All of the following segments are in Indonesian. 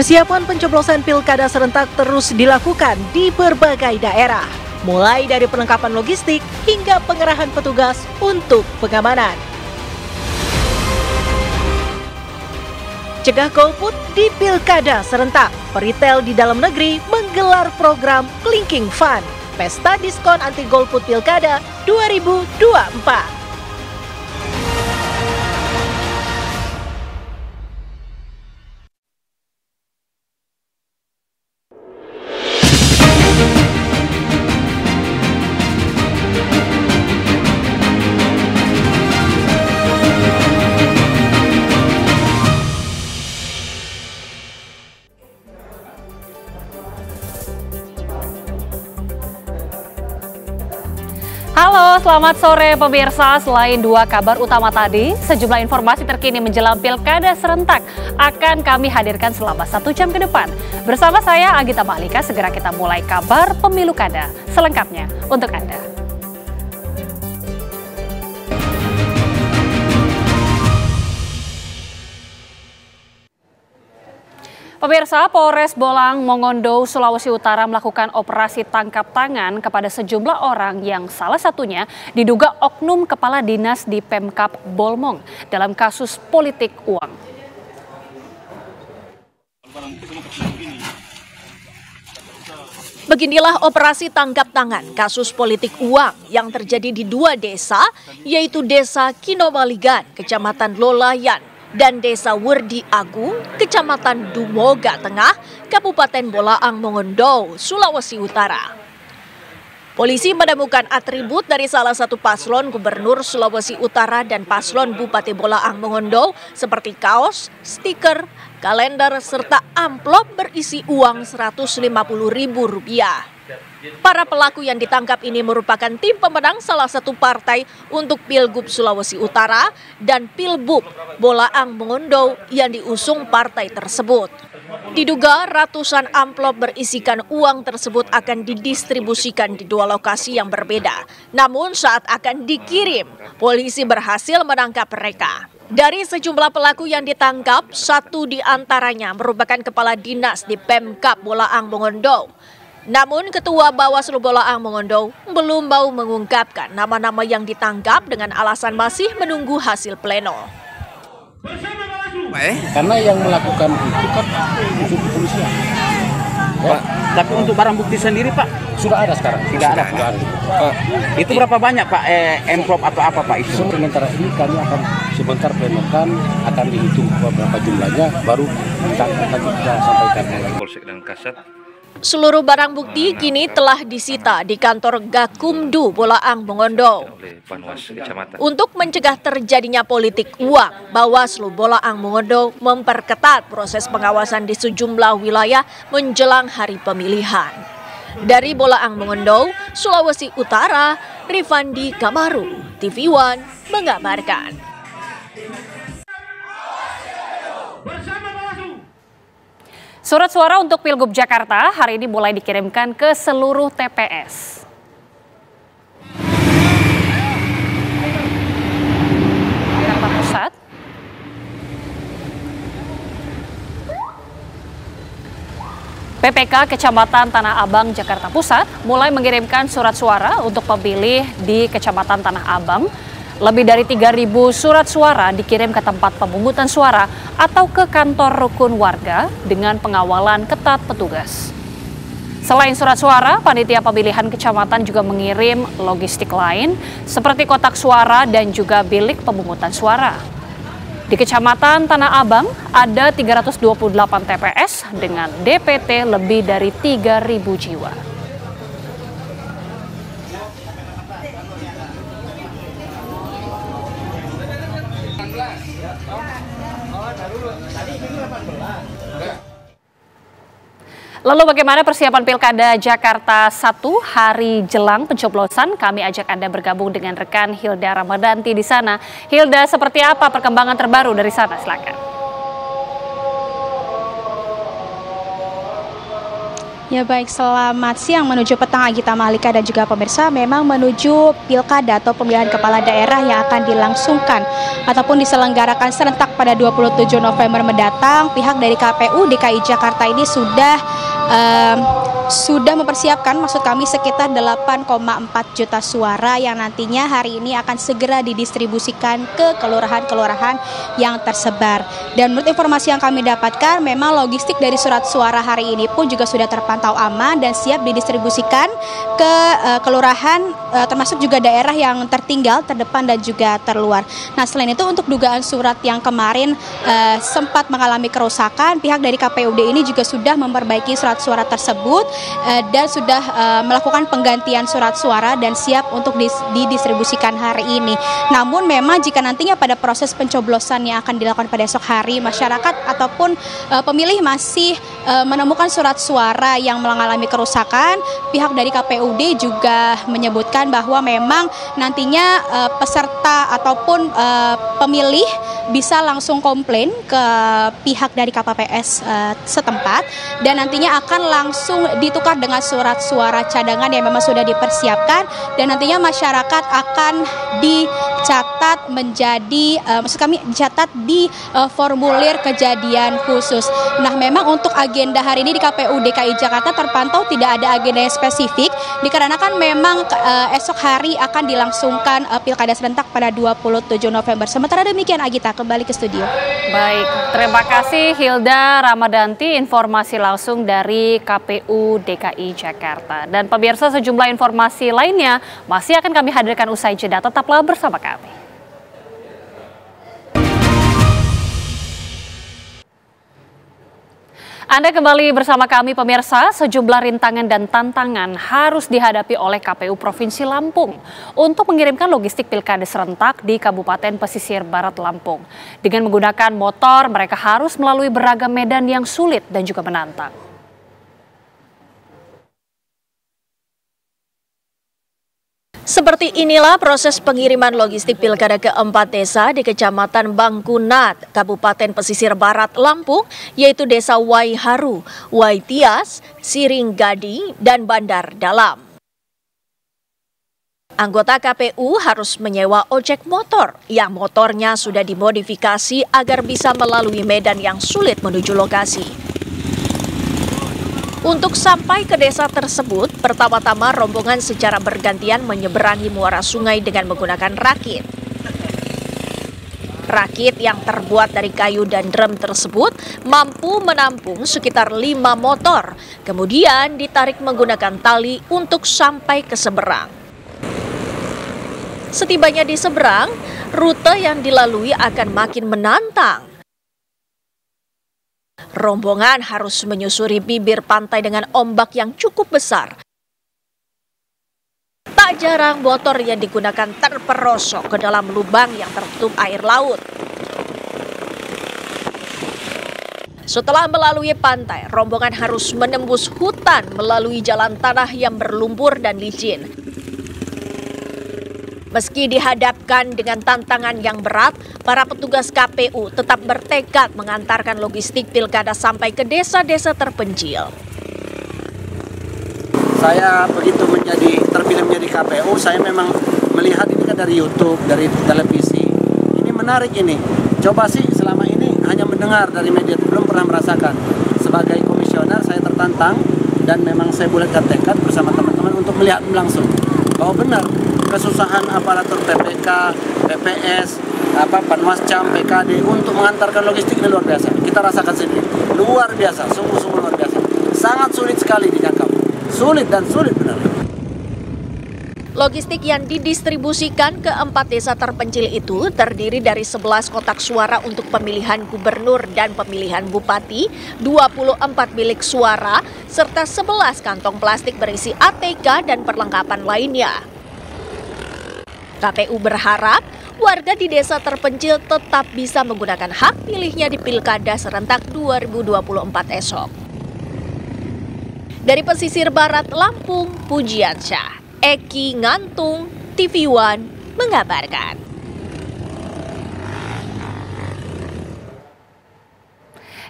Persiapan pencoblosan pilkada serentak terus dilakukan di berbagai daerah, mulai dari perlengkapan logistik hingga pengerahan petugas untuk pengamanan. Cegah golput di pilkada serentak, peritel di dalam negeri menggelar program Clinking Fun, pesta diskon anti golput pilkada 2024. Halo, selamat sore pemirsa. Selain dua kabar utama tadi, sejumlah informasi terkini menjelang pilkada serentak akan kami hadirkan selama 1 jam ke depan. Bersama saya Agita Mahlika, segera kita mulai kabar pemilu kada selengkapnya untuk Anda. Pemirsa, Polres Bolang, Mongondo, Sulawesi Utara melakukan operasi tangkap tangan kepada sejumlah orang yang salah satunya diduga oknum kepala dinas di Pemkab Bolmong dalam kasus politik uang. Beginilah operasi tangkap tangan kasus politik uang yang terjadi di 2 desa, yaitu Desa Kinomaligan, Kecamatan Lolayan, dan Desa Werdi Agung, Kecamatan Dumoga Tengah, Kabupaten Bolaang Mongondo, Sulawesi Utara. Polisi menemukan atribut dari salah satu paslon Gubernur Sulawesi Utara dan paslon Bupati Bolaang Mongondo seperti kaos, stiker, kalender, serta amplop berisi uang Rp150.000. Para pelaku yang ditangkap ini merupakan tim pemenang salah satu partai untuk Pilgub Sulawesi Utara dan Pilbub Bolaang Mongondo yang diusung partai tersebut. Diduga ratusan amplop berisikan uang tersebut akan didistribusikan di 2 lokasi yang berbeda. Namun saat akan dikirim, polisi berhasil menangkap mereka. Dari sejumlah pelaku yang ditangkap, 1 di antaranya merupakan kepala dinas di Pemkab Bolaang Mongondo. Namun Ketua Bawaslu Bolaang Mongondo belum mau mengungkapkan nama-nama yang ditangkap dengan alasan masih menunggu hasil pleno. Karena yang melakukan itu kan unsur kepolisian. Pak, tapi untuk barang bukti sendiri Pak Sudah ada sekarang. Sudah ada. Itu berapa banyak Pak amplop atau apa Pak itu? Sementara ini kami akan sebentar plenokan, akan dihitung berapa jumlahnya, baru kita sampaikan. Polsek dan Kasat. Seluruh barang bukti kini telah disita di kantor Gakumdu Bolaang Mongondo. Untuk mencegah terjadinya politik uang, Bawaslu Bolaang Mongondo memperketat proses pengawasan di sejumlah wilayah menjelang hari pemilihan. Dari Bolaang Mongondo, Sulawesi Utara, Rifandi Kamaru, TV One mengabarkan. Surat suara untuk Pilgub Jakarta hari ini mulai dikirimkan ke seluruh TPS. Jakarta Pusat. PPK Kecamatan Tanah Abang, Jakarta Pusat mulai mengirimkan surat suara untuk pemilih di Kecamatan Tanah Abang. Lebih dari 3.000 surat suara dikirim ke tempat pemungutan suara atau ke kantor rukun warga dengan pengawalan ketat petugas. Selain surat suara, panitia pemilihan kecamatan juga mengirim logistik lain seperti kotak suara dan juga bilik pemungutan suara. Di Kecamatan Tanah Abang ada 328 TPS dengan DPT lebih dari 3.000 jiwa. Lalu bagaimana persiapan Pilkada Jakarta 1 hari jelang pencoblosan? Kami ajak Anda bergabung dengan rekan Hilda Ramadanti di sana. Hilda, seperti apa perkembangan terbaru dari sana? Silakan. Ya baik, selamat siang menuju petang Agita Mahlika dan juga pemirsa. Memang menuju pilkada atau pemilihan kepala daerah yang akan dilangsungkan ataupun diselenggarakan serentak pada 27 November mendatang, pihak dari KPU DKI Jakarta ini sudah mempersiapkan, maksud kami sekitar 8,4 juta suara yang nantinya hari ini akan segera didistribusikan ke kelurahan-kelurahan yang tersebar. Dan menurut informasi yang kami dapatkan, memang logistik dari surat suara hari ini pun juga sudah terpantau aman dan siap didistribusikan ke kelurahan, termasuk juga daerah yang tertinggal, terdepan dan juga terluar. Nah, selain itu untuk dugaan surat yang kemarin sempat mengalami kerusakan, pihak dari KPUD ini juga sudah memperbaiki surat suara tersebut dan sudah melakukan penggantian surat suara dan siap untuk didistribusikan hari ini. Namun memang jika nantinya pada proses pencoblosan yang akan dilakukan pada esok hari, masyarakat ataupun pemilih masih menemukan surat suara yang mengalami kerusakan, pihak dari KPUD juga menyebutkan bahwa memang nantinya peserta ataupun pemilih bisa langsung komplain ke pihak dari KPPS setempat dan nantinya akan langsung ditukar dengan surat suara cadangan yang memang sudah dipersiapkan dan nantinya masyarakat akan dicatat menjadi dicatat di formulir kejadian khusus. Nah, memang untuk agenda hari ini di KPU DKI Jakarta terpantau tidak ada agenda yang spesifik dikarenakan memang esok hari akan dilangsungkan pilkada serentak pada 27 November. Sementara demikian, Agita, kembali ke studio. Baik, terima kasih Hilda Ramadanti, informasi langsung dari KPU DKI Jakarta. Dan pemirsa, sejumlah informasi lainnya masih akan kami hadirkan usai jeda. Tetaplah bersama kami. Anda kembali bersama kami pemirsa, sejumlah rintangan dan tantangan harus dihadapi oleh KPU Provinsi Lampung untuk mengirimkan logistik pilkada serentak di Kabupaten Pesisir Barat Lampung. Dengan menggunakan motor, mereka harus melalui beragam medan yang sulit dan juga menantang. Seperti inilah proses pengiriman logistik pilkada keempat desa di Kecamatan Bangkunat, Kabupaten Pesisir Barat Lampung, yaitu Desa Waiharu, Waitias, Siringgadi, dan Bandar Dalam. Anggota KPU harus menyewa ojek motor yang motornya sudah dimodifikasi agar bisa melalui medan yang sulit menuju lokasi. Untuk sampai ke desa tersebut, pertama-tama rombongan secara bergantian menyeberangi muara sungai dengan menggunakan rakit. Rakit yang terbuat dari kayu dan drum tersebut mampu menampung sekitar 5 motor, kemudian ditarik menggunakan tali untuk sampai ke seberang. Setibanya di seberang, rute yang dilalui akan makin menantang. Rombongan harus menyusuri bibir pantai dengan ombak yang cukup besar. Tak jarang motor yang digunakan terperosok ke dalam lubang yang tertutup air laut. Setelah melalui pantai, rombongan harus menembus hutan melalui jalan tanah yang berlumpur dan licin. Meski dihadapkan dengan tantangan yang berat, para petugas KPU tetap bertekad mengantarkan logistik pilkada sampai ke desa-desa terpencil. Saya begitu terpilih menjadi KPU, saya memang melihat ini kan dari YouTube, dari televisi. Ini menarik ini. Coba sih selama ini hanya mendengar dari media, belum pernah merasakan. Sebagai komisioner saya tertantang dan memang saya bulatkan tekad bersama teman-teman untuk melihat langsung bahwa benar kesusahan aparatur PPK, PPS, Panwascam, PKD untuk mengantarkan logistik ini luar biasa. Kita rasakan sendiri, luar biasa, sungguh-sungguh luar biasa. Sangat sulit sekali dijangkau, sulit dan sulit benar. Logistik yang didistribusikan ke 4 desa terpencil itu terdiri dari 11 kotak suara untuk pemilihan gubernur dan pemilihan bupati, 24 bilik suara, serta 11 kantong plastik berisi ATK dan perlengkapan lainnya. KPU berharap warga di desa terpencil tetap bisa menggunakan hak pilihnya di Pilkada serentak 2024 esok. Dari Pesisir Barat Lampung, Pujiansyah, Eki Ngantung, TV One mengabarkan.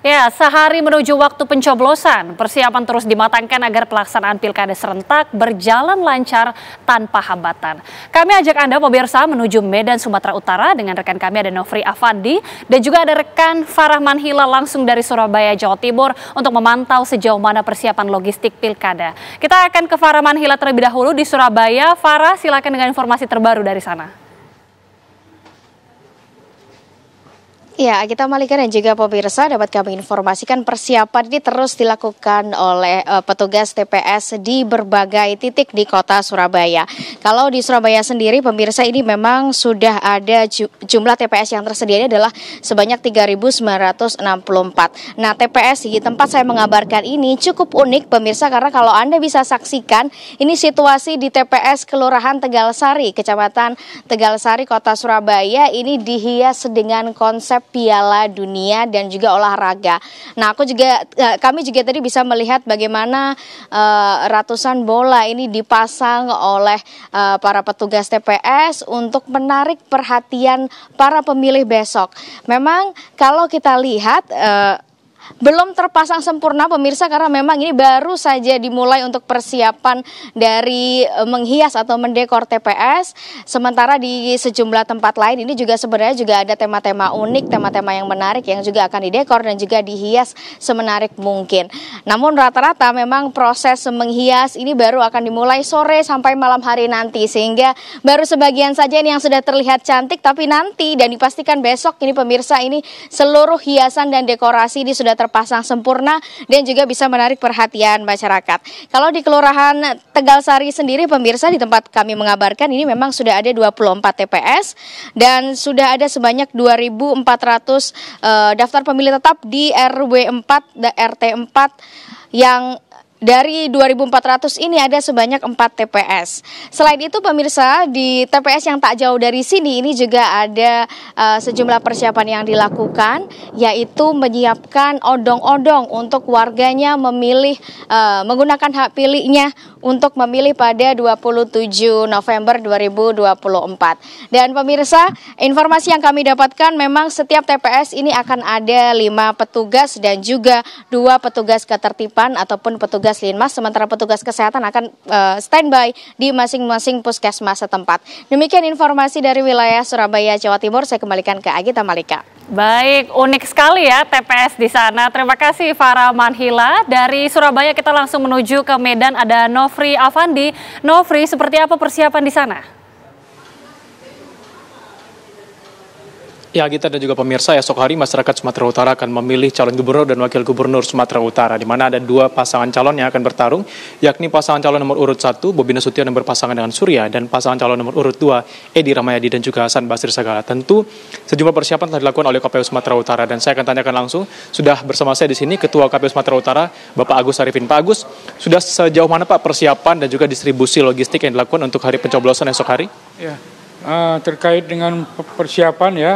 Ya, sehari menuju waktu pencoblosan, persiapan terus dimatangkan agar pelaksanaan pilkada serentak berjalan lancar tanpa hambatan. Kami ajak Anda pemirsa menuju Medan, Sumatera Utara dengan rekan kami ada Nofri Afandi dan juga ada rekan Farah Manhila langsung dari Surabaya, Jawa Timur untuk memantau sejauh mana persiapan logistik pilkada. Kita akan ke Farah Manhila terlebih dahulu di Surabaya. Farah, silakan dengan informasi terbaru dari sana. Ya, Gita Malika dan juga pemirsa dapat kami informasikan persiapan ini terus dilakukan oleh petugas TPS di berbagai titik di kota Surabaya. Kalau di Surabaya sendiri pemirsa ini memang sudah ada jumlah TPS yang tersedia adalah sebanyak 3.964. Nah, TPS di tempat saya mengabarkan ini cukup unik pemirsa karena kalau Anda bisa saksikan ini situasi di TPS Kelurahan Tegalsari, Kecamatan Tegalsari, Kota Surabaya ini dihias dengan konsep Piala Dunia dan juga olahraga. Nah, kami juga tadi bisa melihat bagaimana ratusan bola ini dipasang oleh para petugas TPS untuk menarik perhatian para pemilih besok. Memang kalau kita lihat belum terpasang sempurna pemirsa karena memang ini baru saja dimulai untuk persiapan dari menghias atau mendekor TPS. Sementara di sejumlah tempat lain ini juga sebenarnya juga ada tema-tema unik, tema-tema yang menarik yang juga akan didekor dan juga dihias semenarik mungkin. Namun rata-rata memang proses menghias ini baru akan dimulai sore sampai malam hari nanti sehingga baru sebagian saja ini yang sudah terlihat cantik, tapi nanti dan dipastikan besok ini pemirsa ini seluruh hiasan dan dekorasi ini sudah terpasang sempurna dan juga bisa menarik perhatian masyarakat. Kalau di Kelurahan Tegalsari sendiri pemirsa di tempat kami mengabarkan ini memang sudah ada 24 TPS dan sudah ada sebanyak 2.400 daftar pemilih tetap di RW 4 dan RT 4 yang dari 2.400 ini ada sebanyak 4 TPS. Selain itu pemirsa di TPS yang tak jauh dari sini ini juga ada sejumlah persiapan yang dilakukan yaitu menyiapkan odong-odong untuk warganya memilih menggunakan hak pilihnya untuk memilih pada 27 November 2024. Dan pemirsa, informasi yang kami dapatkan memang setiap TPS ini akan ada 5 petugas dan juga 2 petugas ketertiban ataupun petugas Linmas, sementara petugas kesehatan akan standby di masing-masing puskesmas setempat. Demikian informasi dari wilayah Surabaya, Jawa Timur. Saya kembalikan ke Agita Malika. Baik, unik sekali ya TPS di sana. Terima kasih Farah Manhila. Dari Surabaya kita langsung menuju ke Medan, ada Nofri Afandi. Nofri, seperti apa persiapan di sana? Ya, Gita dan juga pemirsa, esok hari masyarakat Sumatera Utara akan memilih calon gubernur dan wakil gubernur Sumatera Utara, di mana ada 2 pasangan calon yang akan bertarung, yakni pasangan calon nomor urut 1, Bobi Nasution yang berpasangan dengan Surya, dan pasangan calon nomor urut 2, Edi Rahmayadi dan juga Hasan Basir Sagala. Tentu sejumlah persiapan telah dilakukan oleh KPU Sumatera Utara, dan saya akan tanyakan langsung, sudah bersama saya di sini Ketua KPU Sumatera Utara, Bapak Agus Arifin. Pak Agus, sudah sejauh mana Pak persiapan dan juga distribusi logistik yang dilakukan untuk hari pencoblosan esok hari? Ya. Terkait dengan persiapan ya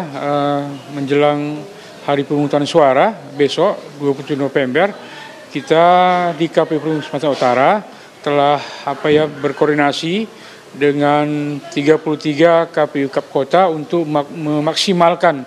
menjelang hari pemungutan suara besok 27 November kita di KPU Sumatera Utara telah berkoordinasi dengan 33 KPU Kota untuk memaksimalkan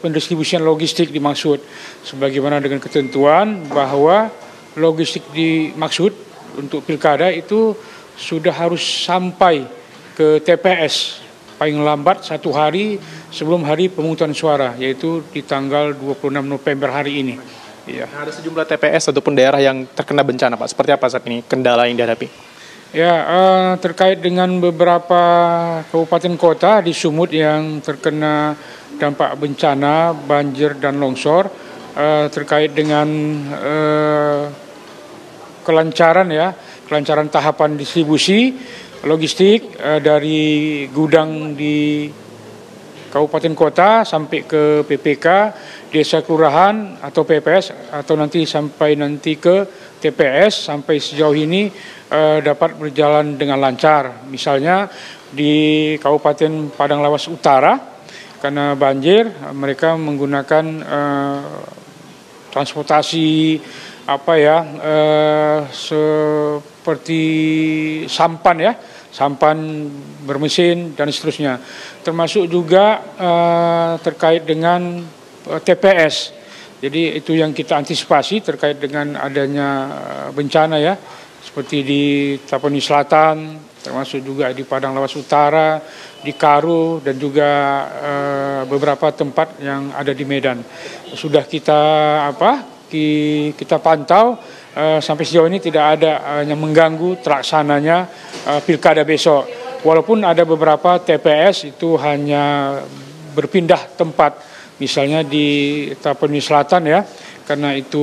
pendistribusian logistik dimaksud sebagaimana dengan ketentuan bahwa logistik dimaksud untuk pilkada itu sudah harus sampai ke TPS paling lambat 1 hari sebelum hari pemungutan suara, yaitu di tanggal 26 November hari ini. Ya. Ada sejumlah TPS ataupun daerah yang terkena bencana, Pak. Seperti apa saat ini kendala yang dihadapi? Ya, terkait dengan beberapa kabupaten kota di Sumut yang terkena dampak bencana, banjir dan longsor, terkait dengan kelancaran tahapan distribusi logistik dari gudang di kabupaten kota sampai ke PPK, desa kelurahan atau PPS atau sampai ke TPS sampai sejauh ini dapat berjalan dengan lancar. Misalnya di Kabupaten Padang Lawas Utara karena banjir mereka menggunakan transportasi seperti sampan bermesin dan seterusnya. Termasuk juga terkait dengan TPS Jadi itu yang kita antisipasi terkait dengan adanya bencana ya, seperti di Tapanuli Selatan, termasuk juga di Padang Lawas Utara, di Karo, dan juga beberapa tempat yang ada di Medan. Sudah kita pantau, sampai sejauh ini tidak ada yang mengganggu terlaksananya pilkada besok. Walaupun ada beberapa TPS itu hanya berpindah tempat. Misalnya di Tapanuli Selatan ya, karena itu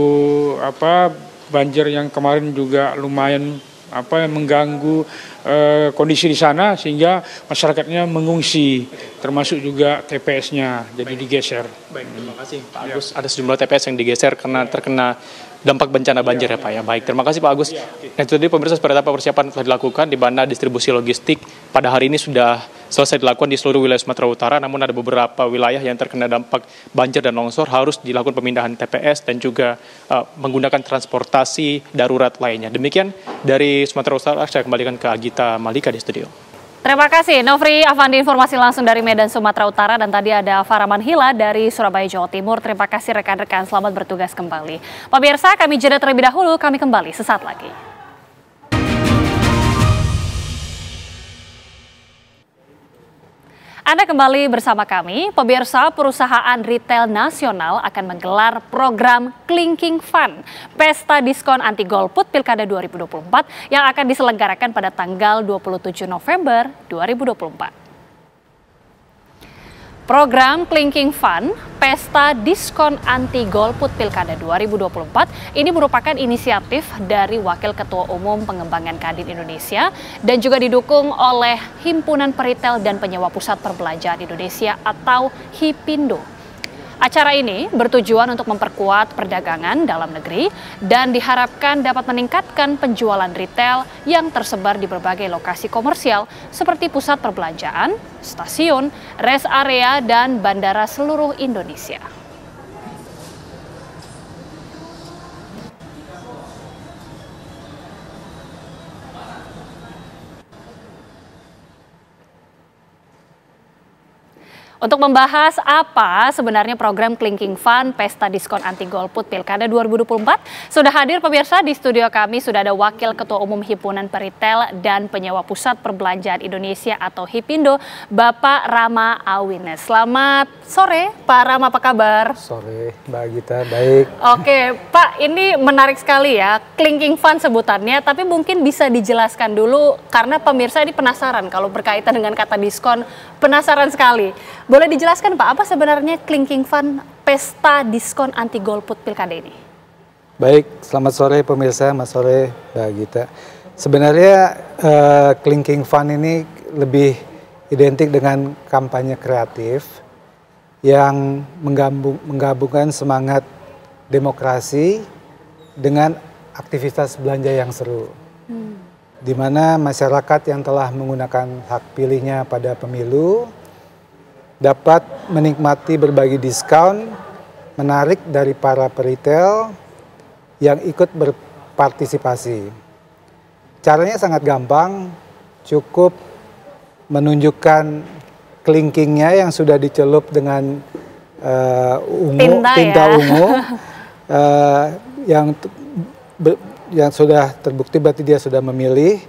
banjir yang kemarin juga lumayan mengganggu kondisi di sana, sehingga masyarakatnya mengungsi, termasuk juga TPS-nya jadi digeser. Baik, terima kasih Pak Agus. Ada sejumlah TPS yang digeser karena terkena dampak bencana banjir ya Pak ya. Baik, terima kasih Pak Agus. Nah itu tadi pemirsa, seperti apa persiapan telah dilakukan, di mana distribusi logistik pada hari ini sudah selesai dilakukan di seluruh wilayah Sumatera Utara, namun ada beberapa wilayah yang terkena dampak banjir dan longsor harus dilakukan pemindahan TPS dan juga menggunakan transportasi darurat lainnya. Demikian dari Sumatera Utara, saya kembalikan ke Agita Malika di studio. Terima kasih Nofri Afandi, informasi langsung dari Medan, Sumatera Utara, dan tadi ada Faraman Hila dari Surabaya, Jawa Timur. Terima kasih rekan-rekan, selamat bertugas kembali. Pemirsa, kami jeda terlebih dahulu, kami kembali sesaat lagi. Anda kembali bersama kami. Pemirsa, perusahaan retail nasional akan menggelar program Clinking Fun, pesta diskon anti golput Pilkada 2024 yang akan diselenggarakan pada tanggal 27 November 2024. Program Clinking Fun, pesta diskon anti golput Pilkada 2024 ini merupakan inisiatif dari Wakil Ketua Umum Pengembangan Kadin Indonesia dan juga didukung oleh Himpunan Peritel dan Penyewa Pusat Perbelanjaan Indonesia atau HIPINDO. Acara ini bertujuan untuk memperkuat perdagangan dalam negeri dan diharapkan dapat meningkatkan penjualan retail yang tersebar di berbagai lokasi komersial seperti pusat perbelanjaan, stasiun, rest area, dan bandara seluruh Indonesia. Untuk membahas apa sebenarnya program Clinking Fun, pesta diskon anti golput Pilkada 2024, sudah hadir pemirsa di studio kami, sudah ada Wakil Ketua Umum Himpunan Peritel dan Penyewa Pusat Perbelanjaan Indonesia atau HIPINDO, Bapak Rama Awines. Selamat sore, Pak Rama, apa kabar? Sore, Mbak Gita, baik. Oke, Pak, ini menarik sekali ya, Clinking Fun sebutannya, tapi mungkin bisa dijelaskan dulu karena pemirsa ini penasaran kalau berkaitan dengan kata diskon, penasaran sekali. Boleh dijelaskan Pak, apa sebenarnya Clinking Fun, pesta diskon anti golput Pilkada ini? Baik, selamat sore pemirsa, selamat sore Mbak Gita. Sebenarnya Clinking Fun ini lebih identik dengan kampanye kreatif yang menggabungkan semangat demokrasi dengan aktivitas belanja yang seru. Di mana masyarakat yang telah menggunakan hak pilihnya pada pemilu dapat menikmati berbagai diskon menarik dari para peritel yang ikut berpartisipasi. Caranya sangat gampang, cukup menunjukkan kelingkingnya yang sudah dicelup dengan tinta ungu yang sudah terbukti berarti dia sudah memilih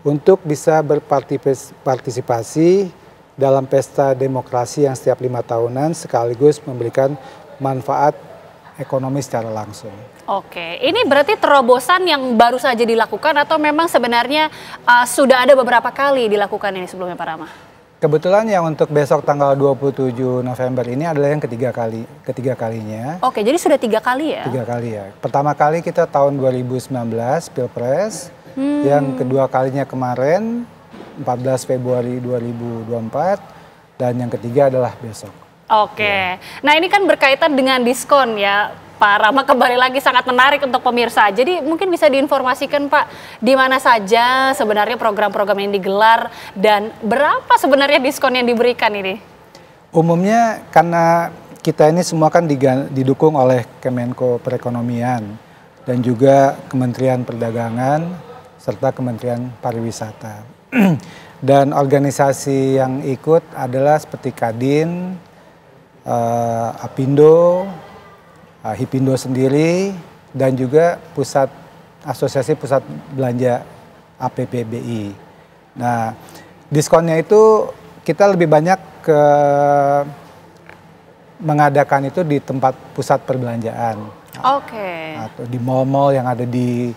untuk bisa berpartisipasi dalam pesta demokrasi yang setiap 5 tahunan sekaligus memberikan manfaat ekonomi secara langsung. Oke, ini berarti terobosan yang baru saja dilakukan atau memang sebenarnya sudah ada beberapa kali dilakukan ini sebelumnya Pak Rama? Kebetulan yang untuk besok tanggal 27 November ini adalah yang ketiga kalinya. Oke, jadi sudah 3 kali ya? 3 kali ya. Pertama kali kita tahun 2019 Pilpres, yang kedua kalinya kemarin 14 Februari 2024, dan yang ketiga adalah besok. Oke, nah ini kan berkaitan dengan diskon ya Pak Rama, kembali lagi sangat menarik untuk pemirsa. Jadi mungkin bisa diinformasikan Pak, di mana saja sebenarnya program-program yang digelar dan berapa sebenarnya diskon yang diberikan ini? Umumnya karena kita ini semua kan didukung oleh Kemenko Perekonomian dan juga Kementerian Perdagangan serta Kementerian Pariwisata. Dan organisasi yang ikut adalah seperti Kadin, Apindo, Hipindo sendiri, dan juga Asosiasi Pusat Belanja APPBI. Nah, diskonnya itu kita lebih banyak mengadakan itu di tempat pusat perbelanjaan. Atau di mal-mal yang ada di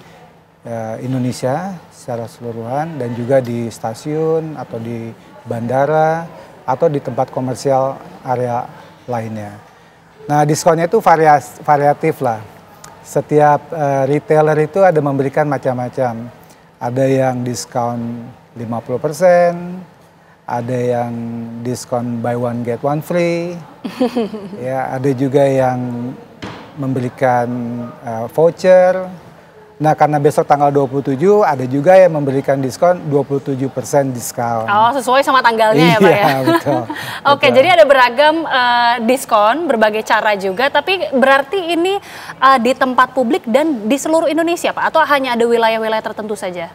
Indonesia secara keseluruhan, dan juga di stasiun atau di bandara atau di tempat komersial area lainnya. Nah, diskonnya itu variatif lah. Setiap retailer itu ada memberikan macam-macam. Ada yang diskon 50%, ada yang diskon buy one get one free, ya, ada juga yang memberikan voucher. Nah, karena besok tanggal 27 ada juga yang memberikan diskon 27% diskon. Oh, sesuai sama tanggalnya ya Pak ya? Iya, betul. Oke, betul. jadi ada beragam diskon, berbagai cara juga, tapi berarti ini di tempat publik dan di seluruh Indonesia Pak? Atau hanya ada wilayah-wilayah tertentu saja?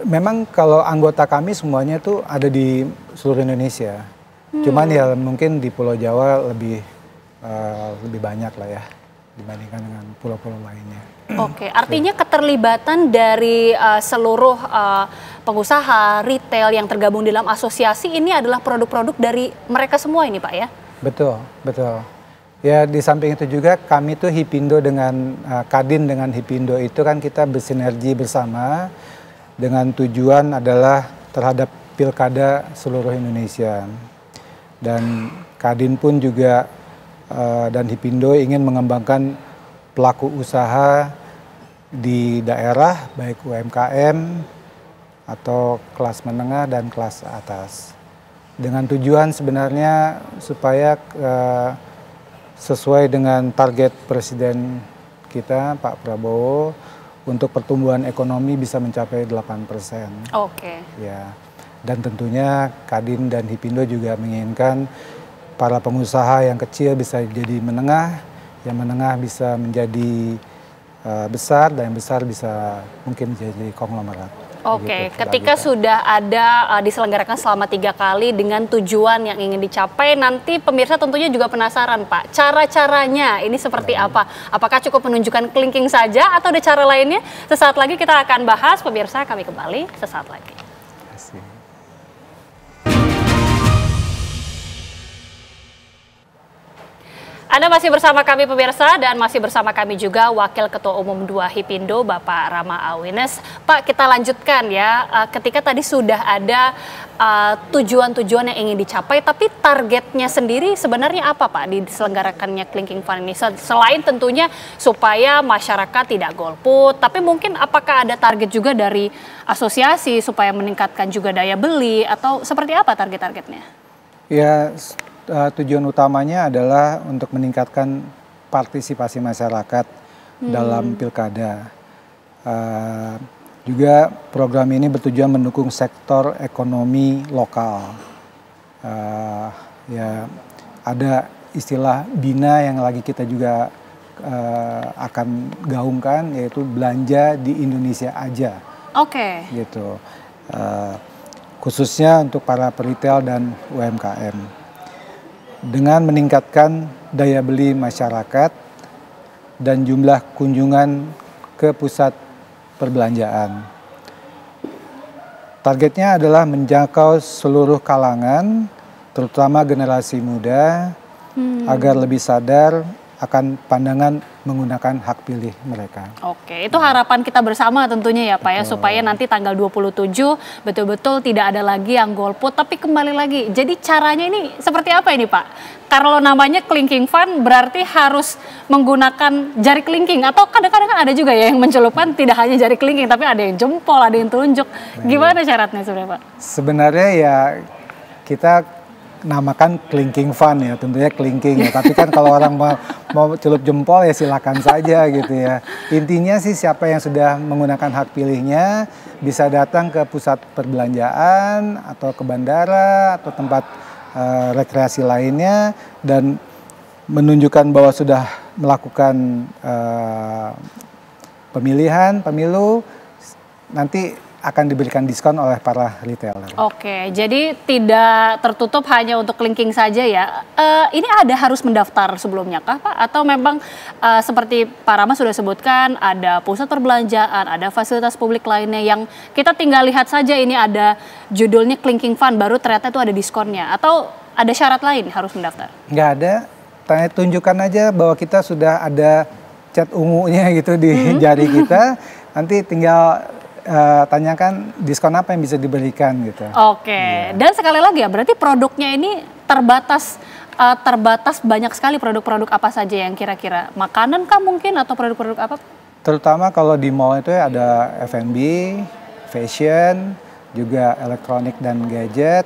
Memang kalau anggota kami semuanya tuh ada di seluruh Indonesia. Cuman ya mungkin di Pulau Jawa lebih banyak lah ya dibandingkan dengan pulau-pulau lainnya. Oke, artinya keterlibatan dari seluruh pengusaha retail yang tergabung dalam asosiasi ini adalah produk-produk dari mereka semua ini Pak ya? Betul, betul. Ya, di samping itu juga kami tuh Hipindo dengan Kadin dengan Hipindo itu kan kita bersinergi bersama dengan tujuan adalah terhadap pilkada seluruh Indonesia. Dan Kadin pun juga dan Hipindo ingin mengembangkan pelaku usaha di daerah, baik UMKM atau kelas menengah dan kelas atas. Dengan tujuan sebenarnya supaya sesuai dengan target Presiden kita, Pak Prabowo, untuk pertumbuhan ekonomi bisa mencapai 8%. Oke. Ya, dan tentunya Kadin dan Hipindo juga menginginkan para pengusaha yang kecil bisa jadi menengah, yang menengah bisa menjadi besar, dan yang besar bisa mungkin jadi konglomerat. Oke, ketika sudah ada diselenggarakan selama 3 kali dengan tujuan yang ingin dicapai, nanti pemirsa tentunya juga penasaran Pak, cara-caranya ini seperti apa? Apakah cukup menunjukkan kelingking saja atau ada cara lainnya? Sesaat lagi kita akan bahas, pemirsa, kami kembali sesaat lagi. Anda masih bersama kami pemirsa, dan masih bersama kami juga Wakil Ketua Umum 2 Hipindo, Bapak Rama Awines. Pak, kita lanjutkan ya, ketika tadi sudah ada tujuan-tujuan yang ingin dicapai, tapi targetnya sendiri sebenarnya apa Pak diselenggarakannya Kelingking Fund ini? Selain tentunya supaya masyarakat tidak golput, tapi mungkin apakah ada target juga dari asosiasi supaya meningkatkan juga daya beli, atau seperti apa target-targetnya? Ya, tujuan utamanya adalah untuk meningkatkan partisipasi masyarakat dalam pilkada. Juga program ini bertujuan mendukung sektor ekonomi lokal. Ya, ada istilah BINA yang lagi kita juga akan gaungkan, yaitu belanja di Indonesia aja. Oke. Gitu. Khususnya untuk para peritel dan UMKM. Dengan meningkatkan daya beli masyarakat dan jumlah kunjungan ke pusat perbelanjaan. Targetnya adalah menjangkau seluruh kalangan, terutama generasi muda, agar lebih sadar akan pandangan menggunakan hak pilih mereka. Oke, itu harapan kita bersama tentunya ya Pak ya, supaya nanti tanggal 27 betul-betul tidak ada lagi yang golput, tapi kembali lagi. Jadi caranya ini seperti apa ini Pak? Kalau namanya Kelingking Fund berarti harus menggunakan jari kelingking, atau kadang-kadang kan ada juga ya yang mencelupkan tidak hanya jari kelingking, tapi ada yang jempol, ada yang telunjuk. Gimana syaratnya sebenarnya Pak? Sebenarnya ya kita namakan Kelingking Fund ya, tentunya kelingking ya. Tapi kan kalau orang mau celup jempol ya silakan saja gitu ya. Intinya sih siapa yang sudah menggunakan hak pilihnya bisa datang ke pusat perbelanjaan atau ke bandara atau tempat rekreasi lainnya dan menunjukkan bahwa sudah melakukan pemilu. Nanti akan diberikan diskon oleh para retailer. Oke, jadi tidak tertutup hanya untuk kelingking saja ya. Ini harus mendaftar sebelumnya kah Pak? Atau memang seperti Pak Rama sudah sebutkan ada pusat perbelanjaan, ada fasilitas publik lainnya yang kita tinggal lihat saja ini ada judulnya kelingking fund baru ternyata itu ada diskonnya. Atau ada syarat lain harus mendaftar? Nggak ada, tunjukkan aja bahwa kita sudah ada cat ungunya gitu di jari kita, nanti tinggal tanyakan diskon apa yang bisa diberikan gitu. Oke. Dan sekali lagi ya, berarti produknya ini terbatas banyak sekali produk-produk apa saja yang kira-kira makanan kah mungkin atau produk-produk apa? Terutama kalau di mall itu ada F&B, fashion, juga elektronik dan gadget.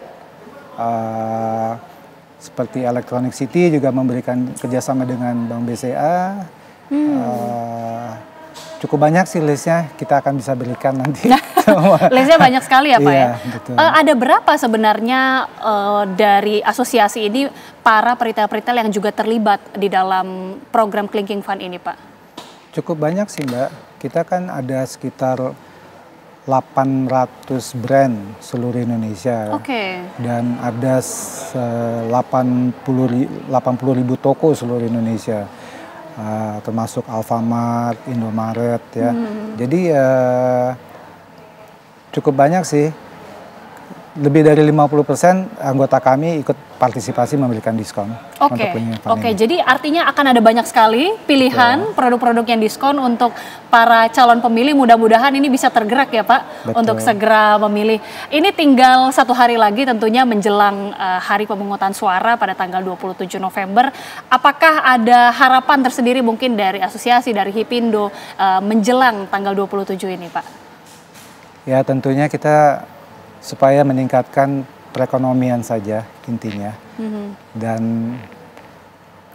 Seperti Electronic City juga memberikan kerjasama dengan Bank BCA. Cukup banyak sih listnya, kita akan bisa berikan nanti. Listnya banyak sekali ya Pak ya? Betul. Ada berapa sebenarnya dari asosiasi ini para peritel-peritel yang juga terlibat di dalam program Kelingking Fund ini Pak? Cukup banyak sih Mbak, kita kan ada sekitar 800 brand seluruh Indonesia. Dan ada 80.000 toko seluruh Indonesia. Termasuk Alfamart, Indomaret ya. Jadi cukup banyak sih. Lebih dari 50% anggota kami ikut partisipasi memberikan diskon. Oke, jadi artinya akan ada banyak sekali pilihan produk-produk yang diskon untuk para calon pemilih. Mudah-mudahan ini bisa tergerak ya Pak untuk segera memilih. Ini tinggal 1 hari lagi tentunya menjelang hari pemungutan suara pada tanggal 27 November. Apakah ada harapan tersendiri mungkin dari asosiasi, dari Hipindo menjelang tanggal 27 ini Pak? Ya tentunya kita supaya meningkatkan perekonomian saja intinya dan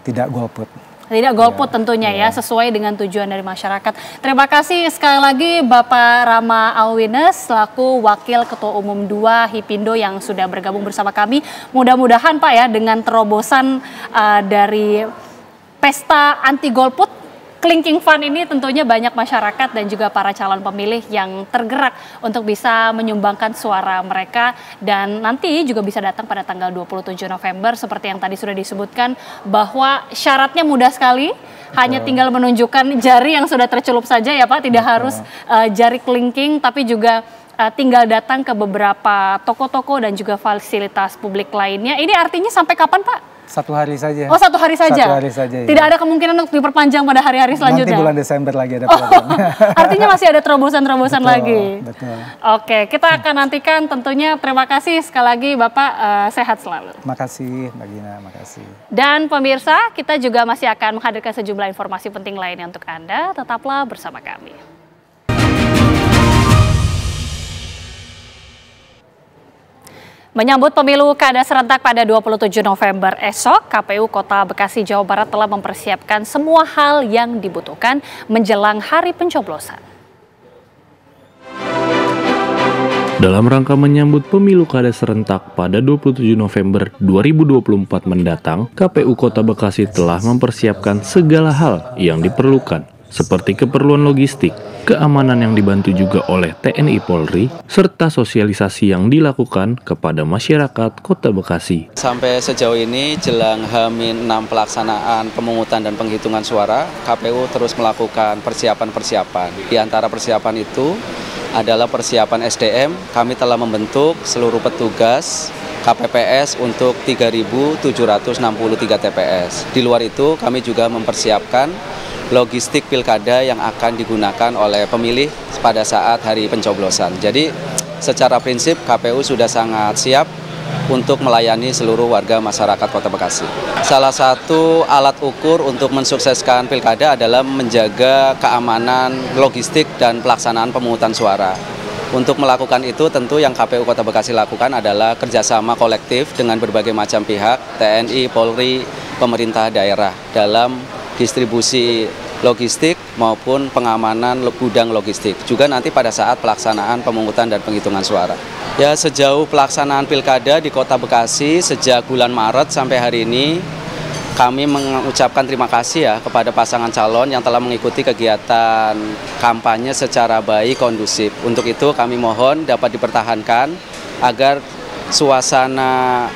tidak golput. Tidak golput tentunya ya, sesuai dengan tujuan dari masyarakat. Terima kasih sekali lagi Bapak Rama Alwines selaku Wakil Ketua Umum 2 Hipindo yang sudah bergabung bersama kami. Mudah-mudahan Pak ya dengan terobosan dari pesta anti golput Kelingking Fund ini tentunya banyak masyarakat dan juga para calon pemilih yang tergerak untuk bisa menyumbangkan suara mereka dan nanti juga bisa datang pada tanggal 27 November seperti yang tadi sudah disebutkan bahwa syaratnya mudah sekali, hanya tinggal menunjukkan jari yang sudah tercelup saja ya Pak, tidak harus jari kelingking tapi juga tinggal datang ke beberapa toko-toko dan juga fasilitas publik lainnya. Ini artinya sampai kapan Pak? 1 hari saja. Oh 1 hari saja? 1 hari saja. Tidak ada kemungkinan untuk diperpanjang pada hari-hari selanjutnya? Nanti bulan Desember lagi ada program. Artinya masih ada terobosan-terobosan lagi? Betul. Oke, kita akan nantikan tentunya. Terima kasih sekali lagi Bapak, sehat selalu. Terima kasih Mbak Gina, makasih. Dan pemirsa, kita juga masih akan menghadirkan sejumlah informasi penting lainnya untuk Anda. Tetaplah bersama kami. Menyambut pemilu kada serentak pada 27 November esok, KPU Kota Bekasi, Jawa Barat telah mempersiapkan semua hal yang dibutuhkan menjelang hari pencoblosan. Dalam rangka menyambut pemilu kada serentak pada 27 November 2024 mendatang, KPU Kota Bekasi telah mempersiapkan segala hal yang diperlukan, seperti keperluan logistik, keamanan yang dibantu juga oleh TNI Polri, serta sosialisasi yang dilakukan kepada masyarakat Kota Bekasi. Sampai sejauh ini jelang H-6 pelaksanaan pemungutan dan penghitungan suara, KPU terus melakukan persiapan-persiapan. Di antara persiapan itu adalah persiapan SDM, kami telah membentuk seluruh petugas KPPS untuk 3.763 TPS. Di luar itu kami juga mempersiapkan logistik pilkada yang akan digunakan oleh pemilih pada saat hari pencoblosan. Jadi secara prinsip KPU sudah sangat siap untuk melayani seluruh warga masyarakat Kota Bekasi. Salah satu alat ukur untuk mensukseskan pilkada adalah menjaga keamanan logistik dan pelaksanaan pemungutan suara. Untuk melakukan itu tentu yang KPU Kota Bekasi lakukan adalah kerjasama kolektif dengan berbagai macam pihak, TNI, Polri, pemerintah daerah dalam distribusi logistik maupun pengamanan gudang logistik. Juga nanti pada saat pelaksanaan pemungutan dan penghitungan suara. Ya, sejauh pelaksanaan pilkada di Kota Bekasi sejak bulan Maret sampai hari ini kami mengucapkan terima kasih ya kepada pasangan calon yang telah mengikuti kegiatan kampanye secara baik, kondusif. Untuk itu kami mohon dapat dipertahankan agar suasana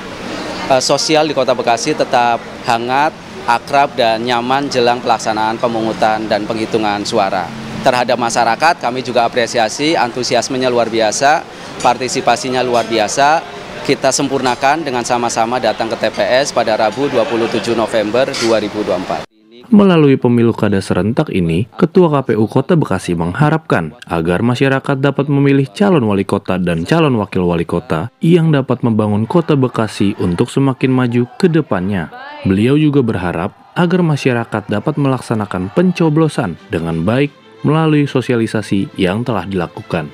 sosial di Kota Bekasi tetap hangat, akrab, dan nyaman jelang pelaksanaan pemungutan dan penghitungan suara. Terhadap masyarakat kami juga apresiasi, antusiasmenya luar biasa, partisipasinya luar biasa. Kita sempurnakan dengan sama-sama datang ke TPS pada Rabu 27 November 2024. Melalui pemilu kada serentak ini, Ketua KPU Kota Bekasi mengharapkan agar masyarakat dapat memilih calon wali kota dan calon wakil wali kota yang dapat membangun Kota Bekasi untuk semakin maju ke depannya. Beliau juga berharap agar masyarakat dapat melaksanakan pencoblosan dengan baik melalui sosialisasi yang telah dilakukan.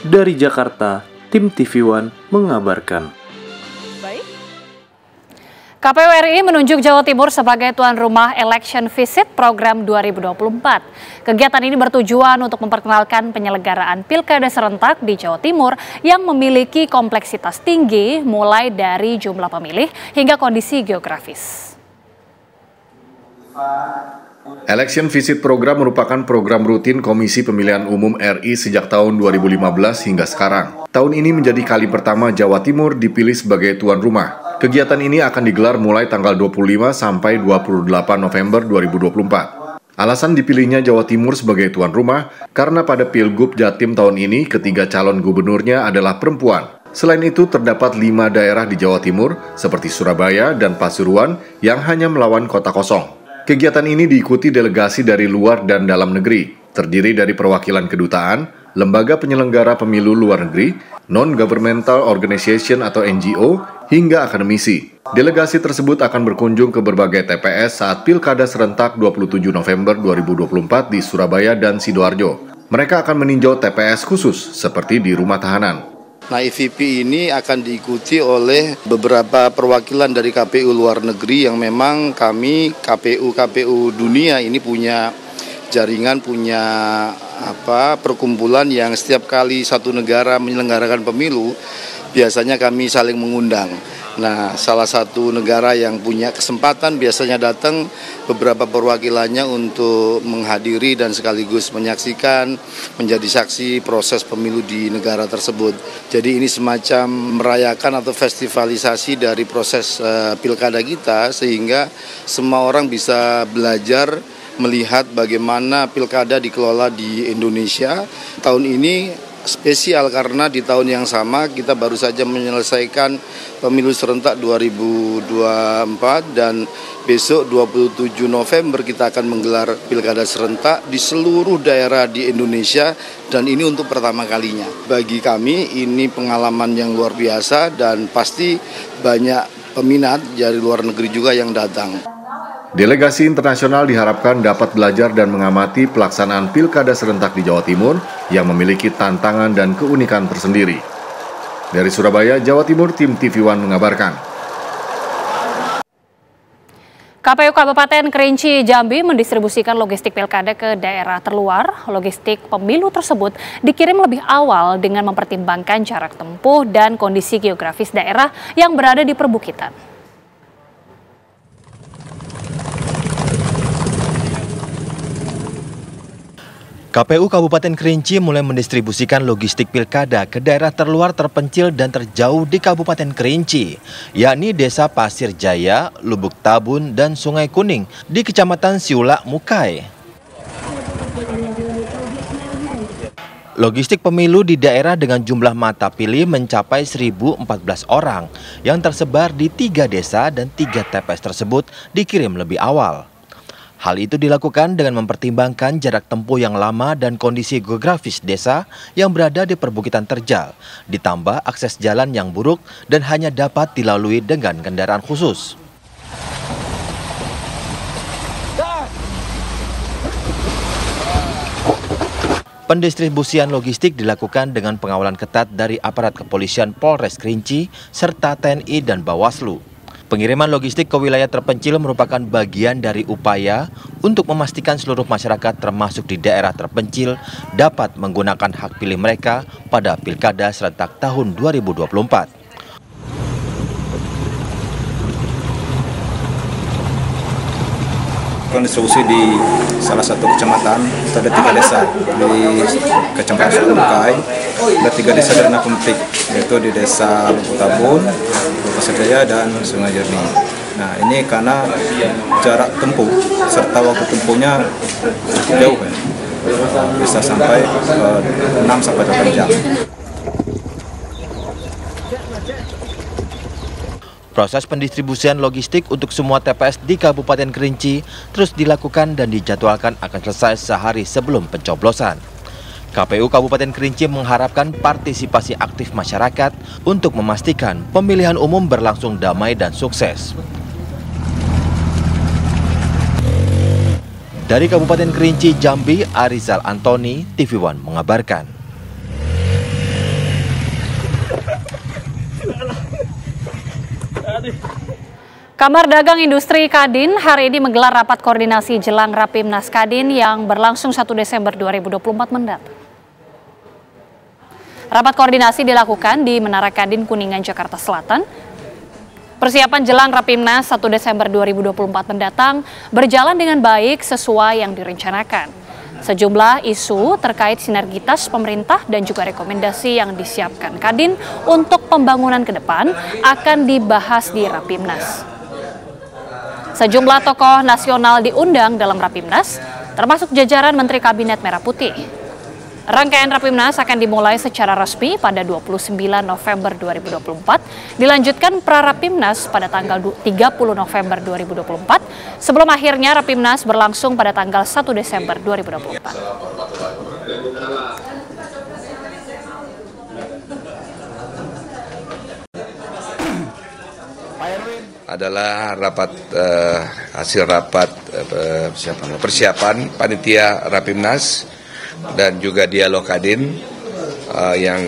Dari Jakarta, Tim TV One mengabarkan. KPU RI menunjuk Jawa Timur sebagai tuan rumah Election Visit Program 2024. Kegiatan ini bertujuan untuk memperkenalkan penyelenggaraan pilkada serentak di Jawa Timur yang memiliki kompleksitas tinggi mulai dari jumlah pemilih hingga kondisi geografis. Election Visit Program merupakan program rutin Komisi Pemilihan Umum RI sejak tahun 2015 hingga sekarang. Tahun ini menjadi kali pertama Jawa Timur dipilih sebagai tuan rumah. Kegiatan ini akan digelar mulai tanggal 25 sampai 28 November 2024. Alasan dipilihnya Jawa Timur sebagai tuan rumah karena pada Pilgub Jatim tahun ini ketiga calon gubernurnya adalah perempuan. Selain itu, terdapat 5 daerah di Jawa Timur seperti Surabaya dan Pasuruan yang hanya melawan kota kosong. Kegiatan ini diikuti delegasi dari luar dan dalam negeri, terdiri dari perwakilan kedutaan, lembaga penyelenggara pemilu luar negeri, non-governmental organization atau NGO, hingga akademisi. Delegasi tersebut akan berkunjung ke berbagai TPS saat Pilkada serentak 27 November 2024 di Surabaya dan Sidoarjo. Mereka akan meninjau TPS khusus seperti di rumah tahanan. Nah, EVP ini akan diikuti oleh beberapa perwakilan dari KPU luar negeri yang memang kami KPU dunia ini punya jaringan, punya perkumpulan yang setiap kali satu negara menyelenggarakan pemilu biasanya kami saling mengundang. Nah, salah satu negara yang punya kesempatan biasanya datang beberapa perwakilannya untuk menghadiri dan sekaligus menyaksikan, menjadi saksi proses pemilu di negara tersebut. Jadi ini semacam merayakan atau festivalisasi dari proses pilkada kita sehingga semua orang bisa belajar melihat bagaimana pilkada dikelola di Indonesia. Tahun ini spesial karena di tahun yang sama kita baru saja menyelesaikan pemilu serentak 2024 dan besok 27 November kita akan menggelar pilkada serentak di seluruh daerah di Indonesia dan ini untuk pertama kalinya. Bagi kami ini pengalaman yang luar biasa dan pasti banyak peminat dari luar negeri juga yang datang. Delegasi internasional diharapkan dapat belajar dan mengamati pelaksanaan pilkada serentak di Jawa Timur yang memiliki tantangan dan keunikan tersendiri. Dari Surabaya, Jawa Timur, Tim TV One mengabarkan. KPU Kabupaten Kerinci Jambi mendistribusikan logistik pilkada ke daerah terluar. Logistik pemilu tersebut dikirim lebih awal dengan mempertimbangkan jarak tempuh dan kondisi geografis daerah yang berada di perbukitan. KPU Kabupaten Kerinci mulai mendistribusikan logistik pilkada ke daerah terluar, terpencil, dan terjauh di Kabupaten Kerinci, yakni Desa Pasir Jaya, Lubuk Tabun, dan Sungai Kuning di Kecamatan Siulak Mukai. Logistik pemilu di daerah dengan jumlah mata pilih mencapai 1.014 orang yang tersebar di 3 desa dan 3 TPS tersebut dikirim lebih awal. Hal itu dilakukan dengan mempertimbangkan jarak tempuh yang lama dan kondisi geografis desa yang berada di perbukitan terjal, ditambah akses jalan yang buruk dan hanya dapat dilalui dengan kendaraan khusus. Pendistribusian logistik dilakukan dengan pengawalan ketat dari aparat kepolisian Polres Kerinci serta TNI dan Bawaslu. Pengiriman logistik ke wilayah terpencil merupakan bagian dari upaya untuk memastikan seluruh masyarakat termasuk di daerah terpencil dapat menggunakan hak pilih mereka pada Pilkada serentak tahun 2024. melakukan distribusi di salah satu kecamatan. Itu ada 3 desa di Kecamatan Sulukai, ada 3 desa Dana Kumpik, yaitu di Desa Tabun, Pasar Jaya, dan Sungai Jernih. Nah, ini karena jarak tempuh serta waktu tempuhnya cukup jauh, ya. Bisa sampai 6-8 jam. Proses pendistribusian logistik untuk semua TPS di Kabupaten Kerinci terus dilakukan dan dijadwalkan akan selesai sehari sebelum pencoblosan. KPU Kabupaten Kerinci mengharapkan partisipasi aktif masyarakat untuk memastikan pemilihan umum berlangsung damai dan sukses. Dari Kabupaten Kerinci, Jambi, Arizal Antoni, TV One mengabarkan. Kamar Dagang Industri Kadin hari ini menggelar rapat koordinasi jelang Rapimnas Kadin yang berlangsung 1 Desember 2024 mendatang. Rapat koordinasi dilakukan di Menara Kadin Kuningan, Jakarta Selatan. Persiapan jelang Rapimnas 1 Desember 2024 mendatang berjalan dengan baik sesuai yang direncanakan. Sejumlah isu terkait sinergitas pemerintah dan juga rekomendasi yang disiapkan Kadin untuk pembangunan ke depan akan dibahas di Rapimnas. Sejumlah tokoh nasional diundang dalam Rapimnas, termasuk jajaran Menteri Kabinet Merah Putih. Rangkaian Rapimnas akan dimulai secara resmi pada 29 November 2024, dilanjutkan pra-Rapimnas pada tanggal 30 November 2024, sebelum akhirnya Rapimnas berlangsung pada tanggal 1 Desember 2024. Adalah rapat hasil rapat persiapan panitia Rapimnas dan juga dialog Kadin yang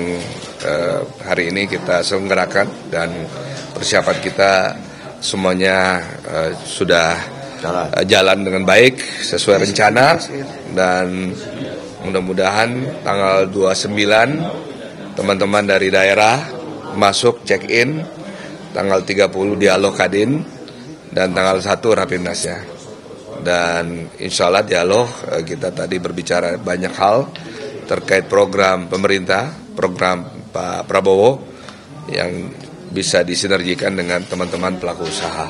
hari ini kita selenggarakan, dan persiapan kita semuanya sudah jalan dengan baik sesuai rencana, dan mudah-mudahan tanggal 29 teman-teman dari daerah masuk check-in, tanggal 30 dialog Kadin, dan tanggal 1 Rapimnasnya. Dan insya Allah dialog kita tadi berbicara banyak hal terkait program pemerintah, program Pak Prabowo yang bisa disinergikan dengan teman-teman pelaku usaha.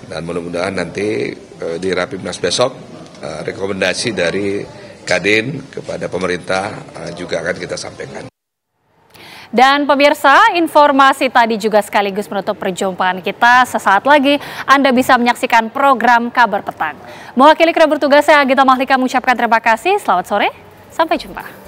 Dan mudah-mudahan nanti di Rapimnas besok rekomendasi dari Kadin kepada pemerintah juga akan kita sampaikan. Dan pemirsa, informasi tadi juga sekaligus menutup perjumpaan kita. Sesaat lagi Anda bisa menyaksikan program Kabar Petang. Mewakili kru bertugas, saya Agita Mahlika mengucapkan terima kasih. Selamat sore, sampai jumpa.